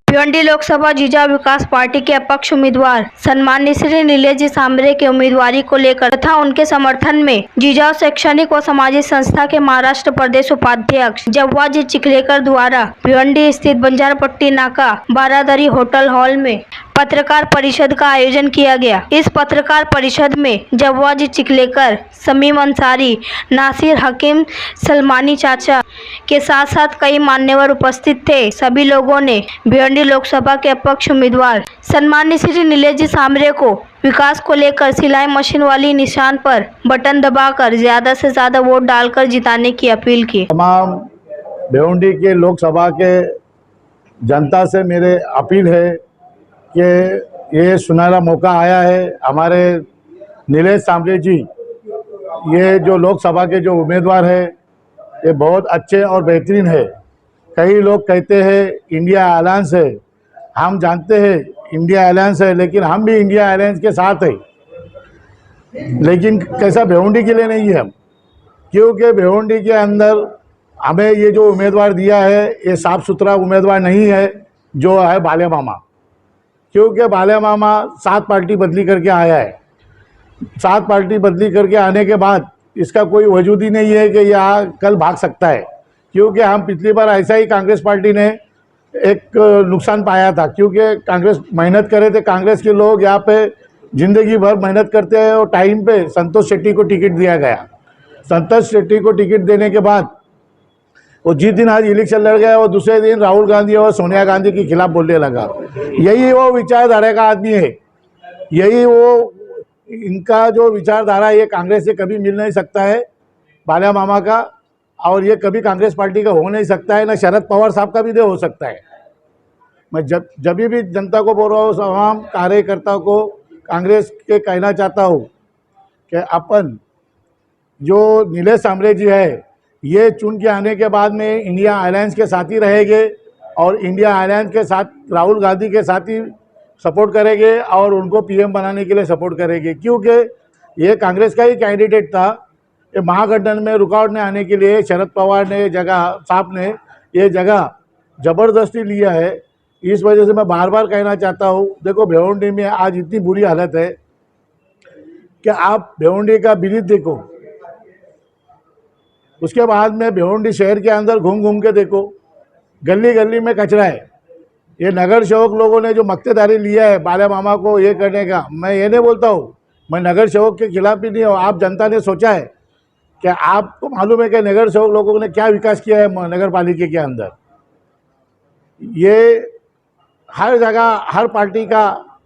भिवंडी लोकसभा जीजा विकास पार्टी के अपक्ष उम्मीदवार सम्माननीय श्री नीलेश सांबरे के उम्मीदवारी को लेकर तथा उनके समर्थन में जीजा शैक्षणिक व सामाजिक संस्था के महाराष्ट्र प्रदेश उपाध्यक्ष जव्वाजी चिखलेकर द्वारा भिवंडी स्थित बंजारपट्टी नाका बारादरी होटल हॉल में पत्रकार परिषद का आयोजन किया गया। इस पत्रकार परिषद में जव्वाजी चिखलेकर, समीम अंसारी, नासिर हकीम, सलमानी चाचा के साथ साथ कई मान्यवर उपस्थित थे। सभी लोगों ने भिवंडी लोकसभा के अपक्ष उम्मीदवार सम्माननीय श्री नीलेश सांबरे को विकास को लेकर सिलाई मशीन वाली निशान पर बटन दबाकर ज्यादा से ज्यादा वोट डालकर जिताने की अपील की। तमाम भिवंडी के लोकसभा के जनता से मेरे अपील है कि ये सुनहरा मौका आया है। हमारे नीलेश सांबरे जी ये जो लोकसभा के जो उम्मीदवार है ये बहुत अच्छे और बेहतरीन है। कई लोग कहते हैं इंडिया अलायंस है, हम जानते हैं इंडिया अलायंस है, लेकिन हम भी इंडिया अलायंस के साथ है, लेकिन कैसा भिवंडी के लिए नहीं है हम, क्योंकि भिवंडी के अंदर हमें ये जो उम्मीदवार दिया है ये साफ सुथरा उम्मीदवार नहीं है जो है बाले मामा। क्योंकि बाले मामा 7 पार्टी बदली करके आया है। 7 पार्टी बदली करके आने के बाद इसका कोई वजूद ही नहीं है कि यह कल भाग सकता है। क्योंकि हम पिछली बार ऐसा ही कांग्रेस पार्टी ने एक नुकसान पाया था, क्योंकि कांग्रेस मेहनत करे थे। कांग्रेस के लोग यहाँ पे ज़िंदगी भर मेहनत करते हैं और टाइम पे संतोष शेट्टी को टिकट दिया गया। संतोष शेट्टी को टिकट देने के बाद वो जिस दिन आज इलेक्शन लड़ गया वो दूसरे दिन राहुल गांधी और सोनिया गांधी के खिलाफ बोलने लगा। यही वो विचारधारा का आदमी है, यही वो इनका जो विचारधारा ये कांग्रेस से कभी मिल नहीं सकता है बाला मामा का, और ये कभी कांग्रेस पार्टी का हो नहीं सकता है, ना शरद पवार साहब का भी नहीं हो सकता है। मैं जब भी जनता को बोल रहा हूँ, तमाम कार्यकर्ता को कांग्रेस के कहना चाहता हूँ कि अपन जो नीलेश सांबरे जी है ये चुन के आने के बाद में इंडिया अलायंस के साथ ही रहेंगे और इंडिया अलायंस के साथ राहुल गांधी के साथ ही सपोर्ट करेंगे और उनको पीएम बनाने के लिए सपोर्ट करेंगे। क्योंकि ये कांग्रेस का ही कैंडिडेट था। ये महागठबंधन में रुकावट ने आने के लिए शरद पवार ने साहब ने ये जगह ज़बरदस्ती लिया है। इस वजह से मैं बार बार कहना चाहता हूँ, देखो भिवंडी में आज इतनी बुरी हालत है कि आप भिवंडी का ब्रिज देखो, उसके बाद में भिवंडी शहर के अंदर घूम घूम के देखो, गली गली में कचरा है। ये नगर सेवक लोगों ने जो मक्तेदारी लिया है बाला मामा को ये करने का, मैं ये नहीं बोलता हूँ, मैं नगर सेवक के खिलाफ भी नहीं हूँ। आप जनता ने सोचा है कि आपको मालूम है कि नगर सेवक लोगों ने क्या विकास किया है नगर पालिका के अंदर। ये हर जगह हर पार्टी का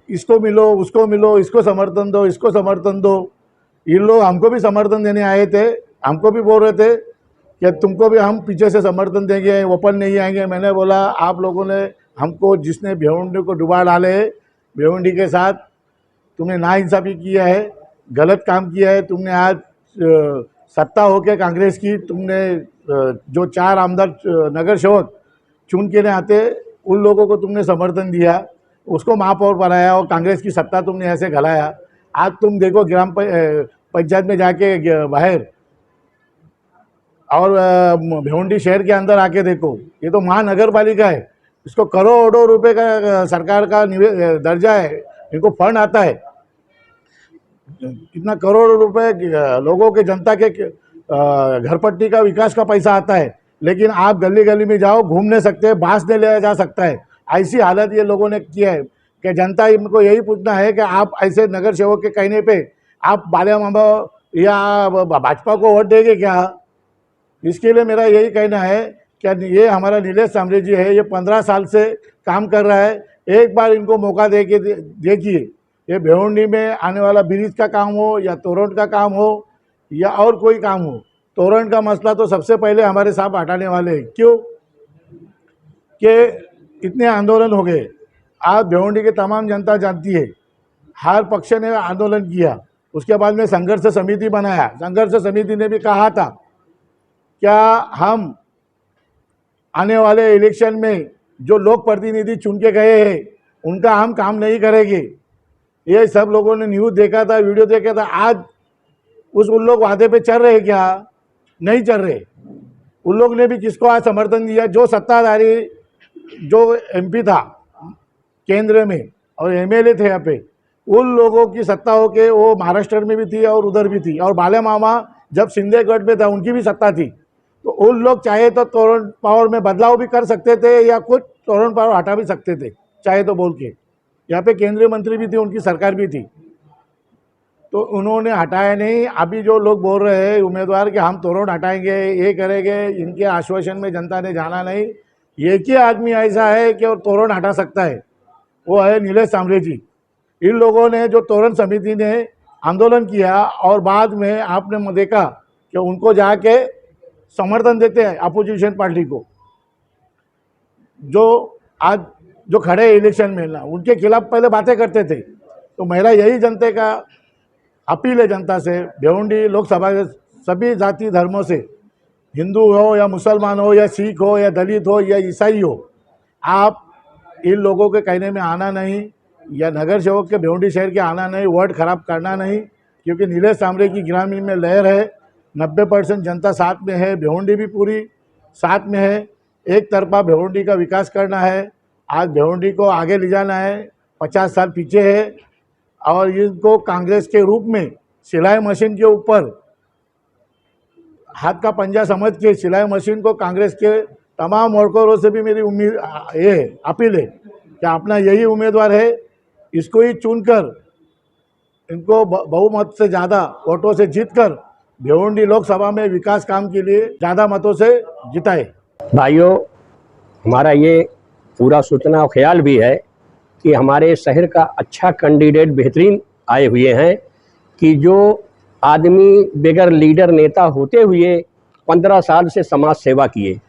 इसको मिलो उसको मिलो, इसको समर्थन दो इसको समर्थन दो। ये लोग हमको भी समर्थन देने आए थे, हमको भी बोल रहे थे कि तुमको भी हम पीछे से समर्थन देंगे, ओपन नहीं आएंगे। मैंने बोला आप लोगों ने हमको, जिसने भिवंडी को डुबा डाले भिवंडी के साथ, तुमने नाइंसाफ़ी किया है, गलत काम किया है। तुमने आज सत्ता होकर कांग्रेस की, तुमने जो 4 आमदार नगर सेवक चुन के नहीं आते उन लोगों को तुमने समर्थन दिया, उसको महापौर बनाया और कांग्रेस की सत्ता तुमने ऐसे घलाया। आज तुम देखो ग्राम पंचायत में जाके बाहर और भिवंडी शहर के अंदर आके देखो, ये तो महानगर पालिका है, इसको करोड़ों रुपए का सरकार का दर्जा है, इनको फंड आता है, कितना करोड़ों रुपए लोगों के जनता के घरपट्टी का विकास का पैसा आता है। लेकिन आप गली गली में जाओ, घूम नहीं सकते, बांस नहीं लिया जा सकता है। ऐसी हालत ये लोगों ने किया है कि जनता इनको यही पूछना है कि आप ऐसे नगर सेवक के कहने पे आप बाला मामा या भाजपा को वोट देंगे क्या? इसके लिए मेरा यही कहना है कि ये हमारा नीलेश सांबरे जी है, ये 15 साल से काम कर रहा है। एक बार इनको मौका देखिए, ये भिवंडी में आने वाला ब्रिज का काम हो या तोरण का काम हो या और कोई काम हो, तोरण का मसला तो सबसे पहले हमारे साहब हटाने वाले हैं। क्यों कि इतने आंदोलन हो गए, आज भिवंडी की तमाम जनता जानती है, हर पक्ष ने आंदोलन किया। उसके बाद में संघर्ष समिति बनाया, संघर्ष समिति ने भी कहा था क्या हम आने वाले इलेक्शन में जो लोक प्रतिनिधि चुन के गए हैं उनका हम काम नहीं करेंगे। ये सब लोगों ने न्यूज़ देखा था, वीडियो देखा था। आज उन लोग वादे पे चल रहे क्या? नहीं चल रहे। उन लोग ने भी किसको आज समर्थन दिया? जो सत्ताधारी जो एमपी था केंद्र में और एमएलए थे यहाँ पे, उन लोगों की सत्ता हो के वो महाराष्ट्र में भी थी और उधर भी थी। और बाले मामा जब शिंदे गढ़ में था उनकी भी सत्ता थी। तो उन लोग चाहे तो तोरण पावर में बदलाव भी कर सकते थे या कुछ तोरण पावर हटा भी सकते थे चाहे तो बोल के। यहाँ पे केंद्रीय मंत्री भी थे, उनकी सरकार भी थी, तो उन्होंने हटाया नहीं। अभी जो लोग बोल रहे हैं उम्मीदवार कि हम तोरण हटाएंगे, ये करेंगे, इनके आश्वासन में जनता ने जाना नहीं। एक ही आदमी ऐसा है कि वो तोरण हटा सकता है, वो है नीलेश सांबरे जी। इन लोगों ने जो तोरण समिति ने आंदोलन किया और बाद में आपने देखा कि उनको जाके समर्थन देते हैं अपोजिशन पार्टी को, जो आज जो खड़े इलेक्शन में ना, उनके खिलाफ पहले बातें करते थे। तो मेरा यही जनता का अपील है जनता से, भिवंडी लोकसभा के सभी जाति धर्मों से, हिंदू हो या मुसलमान हो या सिख हो या दलित हो या ईसाई हो, आप इन लोगों के कहने में आना नहीं, या नगर सेवक के भिवंडी शहर के आना नहीं, वर्ड खराब करना नहीं। क्योंकि नीलेश सांबरे की ग्रामीण में लहर है, 90% जनता साथ में है, भिवंडी भी पूरी साथ में है। एक तरफा भिवंडी का विकास करना है, आज भिवंडी को आगे ले जाना है, 50 साल पीछे है। और इनको कांग्रेस के रूप में सिलाई मशीन के ऊपर हाथ का पंजा समझ के सिलाई मशीन को कांग्रेस के तमाम वर्करों से भी मेरी उम्मीद ये अपील है कि अपना यही उम्मीदवार है, इसको ही चुनकर इनको बहुमत से ज़्यादा वोटों से जीतकर भिवंडी लोकसभा में विकास काम के लिए ज़्यादा मतों से जिताए। भाइयों, हमारा ये पूरा सोचना और ख्याल भी है कि हमारे शहर का अच्छा कैंडिडेट बेहतरीन आए हुए हैं कि जो आदमी बगैर लीडर नेता होते हुए 15 साल से समाज सेवा किए,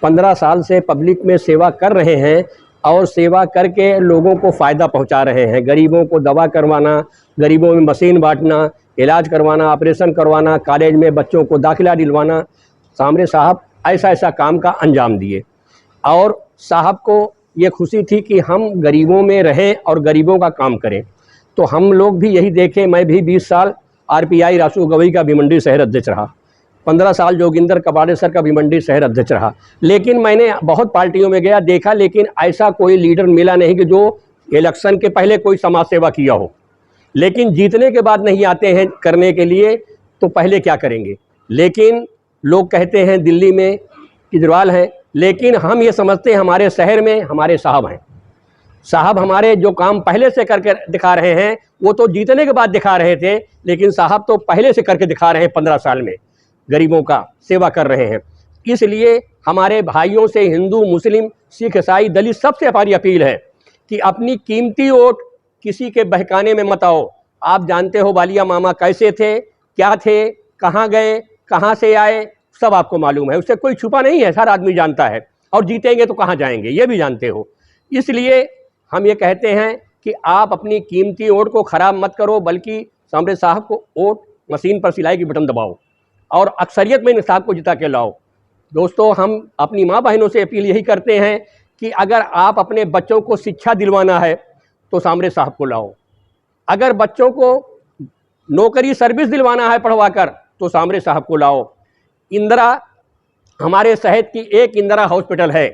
15 साल से पब्लिक में सेवा कर रहे हैं और सेवा करके लोगों को फ़ायदा पहुंचा रहे हैं। गरीबों को दवा करवाना, गरीबों में मशीन बांटना, इलाज करवाना, ऑपरेशन करवाना, कॉलेज में बच्चों को दाखिला दिलवाना, सांबरे साहब ऐसा ऐसा काम का अंजाम दिए। और साहब को ये खुशी थी कि हम गरीबों में रहें और गरीबों का काम करें। तो हम लोग भी यही देखें, मैं भी 20 साल आरपीआई रासू गवई का भिवंडी शहर अध्यक्ष रहा, 15 साल जोगिंदर कपाड़ेसर का भिवंडी शहर अध्यक्ष रहा। लेकिन मैंने बहुत पार्टियों में गया, देखा, लेकिन ऐसा कोई लीडर मिला नहीं कि जो इलेक्शन के पहले कोई समाज सेवा किया हो, लेकिन जीतने के बाद नहीं आते हैं करने के लिए, तो पहले क्या करेंगे। लेकिन लोग कहते हैं दिल्ली में केजरीवाल हैं, लेकिन हम ये समझते हैं हमारे शहर में हमारे साहब हैं। साहब हमारे जो काम पहले से करके दिखा रहे हैं, वो तो जीतने के बाद दिखा रहे थे, लेकिन साहब तो पहले से करके दिखा रहे हैं। 15 साल में गरीबों का सेवा कर रहे हैं। इसलिए हमारे भाइयों से, हिंदू, मुस्लिम, सिख, ईसाई, दलित, सबसे हमारी अपील है कि अपनी कीमती वोट किसी के बहकाने में मत आओ। आप जानते हो बालिया मामा कैसे थे, क्या थे, कहाँ गए, कहाँ से आए, सब आपको मालूम है, उससे कोई छुपा नहीं है, हर आदमी जानता है। और जीतेंगे तो कहाँ जाएंगे ये भी जानते हो। इसलिए हम ये कहते हैं कि आप अपनी कीमती वोट को ख़राब मत करो, बल्कि सांबरे साहब को वोट मशीन पर सिलाई की बटन दबाओ और अक्सरियत में इन साहब को जिता के लाओ। दोस्तों, हम अपनी माँ बहनों से अपील यही करते हैं कि अगर आप अपने बच्चों को शिक्षा दिलवाना है तो सांबरे साहब को लाओ, अगर बच्चों को नौकरी सर्विस दिलवाना है पढ़वा कर तो सांबरे साहब को लाओ। इंदिरा, हमारे शहर की एक इंदिरा हॉस्पिटल है।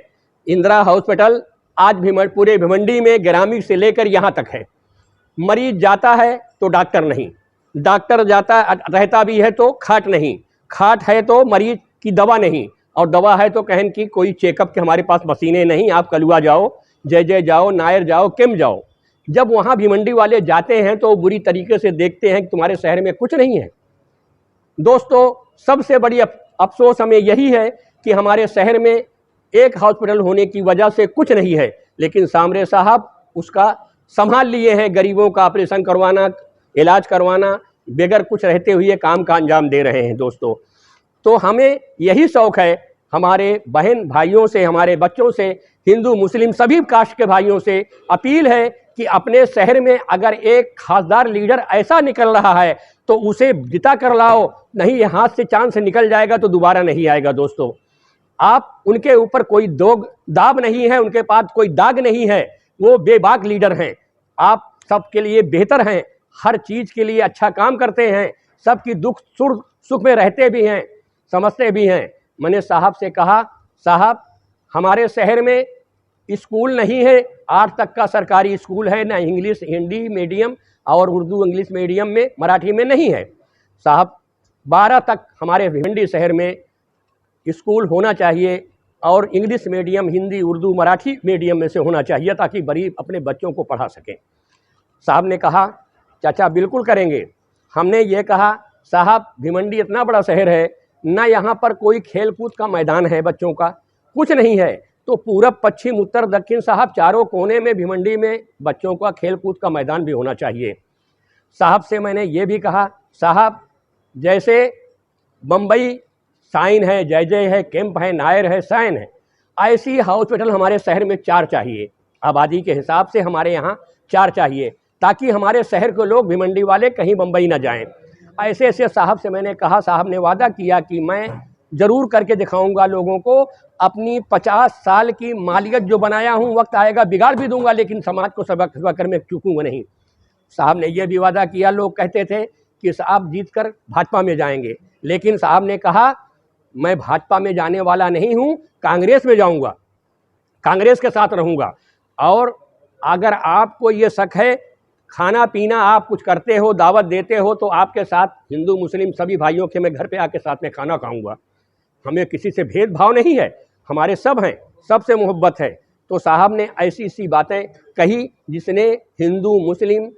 इंदिरा हॉस्पिटल आज भी पूरे भिवंडी में ग्रामीण से लेकर यहाँ तक है। मरीज जाता है तो डॉक्टर नहीं, डॉक्टर जाता रहता भी है तो खाट नहीं, खाट है तो मरीज की दवा नहीं, और दवा है तो कहन की कोई चेकअप के हमारे पास मशीनें नहीं, आप कलुआ जाओ, जय जय जाओ, नायर जाओ, किम जाओ। जब वहाँ भिवंडी वाले जाते हैं तो बुरी तरीके से देखते हैं कि तुम्हारे शहर में कुछ नहीं है। दोस्तों, सबसे बड़ी अफसोस हमें यही है कि हमारे शहर में एक हॉस्पिटल होने की वजह से कुछ नहीं है, लेकिन सांबरे साहब उसका संभाल लिए हैं। गरीबों का ऑपरेशन करवाना, इलाज करवाना, बगैर कुछ रहते हुए काम का अंजाम दे रहे हैं। दोस्तों, तो हमें यही शौक़ है, हमारे बहन भाइयों से, हमारे बच्चों से, हिंदू मुस्लिम सभी कास्ट के भाइयों से अपील है कि अपने शहर में अगर एक खासदार लीडर ऐसा निकल रहा है तो उसे जिता कर लाओ, नहीं ये हाथ से चांद से निकल जाएगा तो दोबारा नहीं आएगा। दोस्तों, आप उनके ऊपर कोई दाग नहीं है, उनके पास कोई दाग नहीं है, वो बेबाक लीडर हैं। आप सबके लिए बेहतर हैं, हर चीज़ के लिए अच्छा काम करते हैं, सबकी दुख सुख में रहते भी हैं, समझते भी हैं। मैंने साहब से कहा, साहब हमारे शहर में स्कूल नहीं है, 8 तक का सरकारी स्कूल है, ना इंग्लिश हिंदी मीडियम और उर्दू इंग्लिश मीडियम में मराठी में नहीं है साहब। 12 तक हमारे भिवंडी शहर में स्कूल होना चाहिए और English medium Hindi Urdu Marathi medium में से होना चाहिए ताकि गरीब अपने बच्चों को पढ़ा सकें। साहब ने कहा चाचा बिल्कुल करेंगे। हमने ये कहा साहब भिवंडी इतना बड़ा शहर है, ना यहाँ पर कोई खेल कूद का मैदान है बच्चों का, कुछ नहीं है, तो पूरब पश्चिम उत्तर दक्षिण साहब चारों कोने में भिवंडी में बच्चों का खेल कूद का मैदान भी होना चाहिए। साहब से मैंने ये भी कहा साहब जैसे बम्बई साइन है, जय जय है, कैंप है, नायर है, साइन है, ऐसी हॉस्पिटल हमारे शहर में 4 चाहिए। आबादी के हिसाब से हमारे यहाँ 4 चाहिए ताकि हमारे शहर के लोग भिवंडी वाले कहीं बम्बई ना जाएं। ऐसे ऐसे साहब से मैंने कहा, साहब ने वादा किया कि मैं ज़रूर करके दिखाऊंगा लोगों को। अपनी 50 साल की मालियत जो बनाया हूँ वक्त आएगा बिगाड़ भी दूंगा, लेकिन समाज को सबक कर मैं चूकूंगा नहीं। साहब ने यह भी वादा किया। लोग कहते थे कि साहब जीत कर भाजपा में जाएंगे, लेकिन साहब ने कहा मैं भाजपा में जाने वाला नहीं हूँ, कांग्रेस में जाऊँगा, कांग्रेस के साथ रहूँगा। और अगर आपको ये शक है, खाना पीना आप कुछ करते हो, दावत देते हो, तो आपके साथ हिंदू मुस्लिम सभी भाइयों के मैं घर पे आके साथ में खाना खाऊंगा। हमें किसी से भेदभाव नहीं है, हमारे सब हैं, सबसे मोहब्बत है। तो साहब ने ऐसी ऐसी बातें कही जिसने हिंदू मुस्लिम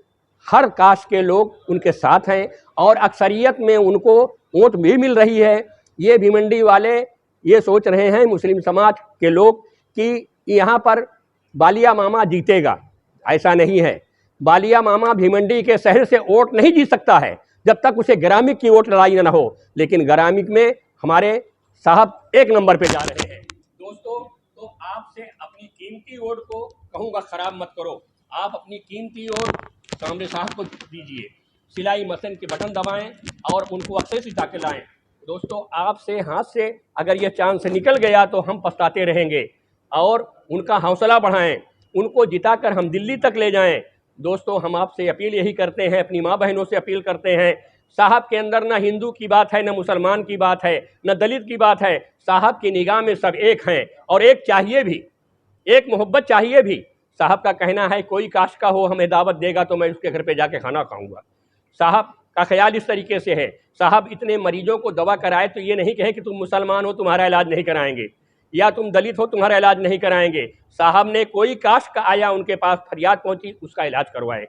हर कास्ट के लोग उनके साथ हैं और अक्सरियत में उनको वोट भी मिल रही है। ये भिवंडी वाले ये सोच रहे हैं मुस्लिम समाज के लोग कि यहाँ पर बालिया मामा जीतेगा, ऐसा नहीं है। बालिया मामा भिवंडी के शहर से वोट नहीं जीत सकता है जब तक उसे ग्रामीण की वोट लड़ाई न हो, लेकिन ग्रामीण में हमारे साहब 1 नंबर पे जा रहे हैं। दोस्तों, तो आपसे अपनी कीमती वोट को कहूँगा खराब मत करो। आप अपनी कीमती वोट कामरे साहब को दीजिए, सिलाई मशीन के बटन दबाएं और उनको अक्सर जिता के लाएं। दोस्तों, आपसे हाथ से अगर ये चांस निकल गया तो हम पछताते रहेंगे और उनका हौसला बढ़ाएं, उनको जिताकर हम दिल्ली तक ले जाएं। दोस्तों, हम आपसे अपील यही करते हैं, अपनी माँ बहनों से अपील करते हैं, साहब के अंदर ना हिंदू की बात है, ना मुसलमान की बात है, ना दलित की बात है। साहब की निगाह में सब एक हैं और एक चाहिए भी, एक मोहब्बत चाहिए भी। साहब का कहना है कोई कास्ट का हो हमें दावत देगा तो मैं उसके घर पे जाके खाना खाऊंगा। साहब का ख्याल इस तरीके से है, साहब इतने मरीजों को दवा कराए तो ये नहीं कहे कि तुम मुसलमान हो तुम्हारा इलाज नहीं कराएंगे, या तुम दलित हो तुम्हारा इलाज नहीं कराएंगे। साहब ने कोई कास्ट का आया उनके पास फरियाद पहुंची, उसका इलाज करवाए।